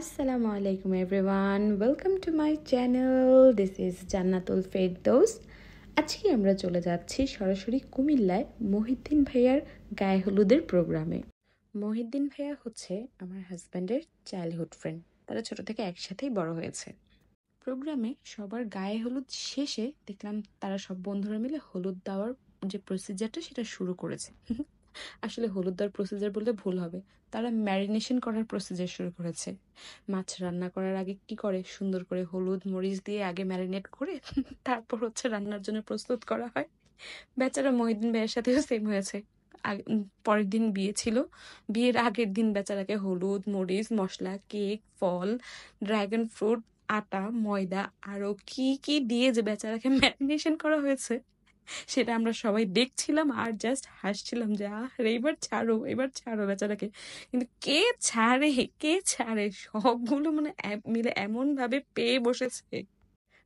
আসসালামু আলাইকুম everyone, welcome to my channel. This is Jannatul Ferdous. আজকে আমরা চলে যাচ্ছি সরাসরি কুমিল্লায় মহিউদ্দিন ভাইয়ার গায়ে হলুদের প্রোগ্রামে। মহিউদ্দিন ভাইয়া হচ্ছে আমার হাজব্যান্ডের চাইল্ডহুড ফ্রেন্ড। তারা ছোট থেকে একসাথেই বড় হয়েছে। প্রোগ্রামে সবার গায়ে হলুদ শেষে দেখলাম তারা সব বন্ধুরা মিলে হলুদ দেওয়ার যে প্রসিজারটা সেটা শুরু করেছে। আসলে হলুদ দেওয়ার প্রসিজার বললে ভুল হবে, তারা ম্যারিনেশন করার প্রসিজার শুরু করেছে। মাছ রান্না করার আগে কি করে, সুন্দর করে হলুদ মরিচ দিয়ে আগে ম্যারিনেট করে তারপর হচ্ছে রান্নার জন্য প্রস্তুত করা হয়। বেচারা মহিউদ্দিন ভাইয়ের সাথেও সেম হয়েছে। পরের দিন বিয়ে ছিল, বিয়ের আগের দিন বেচারাকে হলুদ মরিচ মশলা কেক ফল ড্রাগন ফ্রুট আটা ময়দা আরো কি কি দিয়ে যে বেচারাকে ম্যারিনেশন করা হয়েছে সেটা আমরা সবাই দেখছিলাম আর জাস্ট হাসছিলাম যে আরে এবার ছাড়ো বেচারাকে। কিন্তু কে ছাড়ে সবগুলো মানে মিলে এমন ভাবে পেয়ে বসেছে,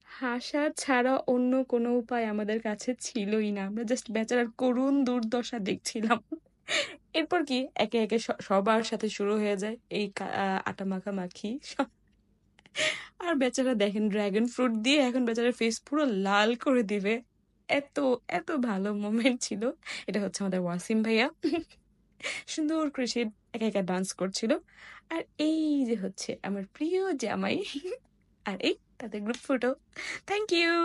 হাসা ছাড়া অন্য কোনো উপায় আমাদের কাছে ছিলই না। আমরা জাস্ট বেচারার করুণ দুর্দশা দেখছিলাম। এরপর কি একে একে সবার সাথে শুরু হয়ে যায় এই আটা মাখামাখি আর বেচারা দেখেন ড্রাগন ফ্রুট দিয়ে এখন বেচারার ফেস পুরো লাল করে দিবে। এত এত ভালো মোমেন্ট ছিল। এটা হচ্ছে আমাদের ওয়াসিম ভাইয়া, সুন্দর করে সে একা একা ডান্স করছিল। আর এই যে হচ্ছে আমার প্রিয় জামাই, আর এই তাদের গ্রুপ ফটো। Thank you.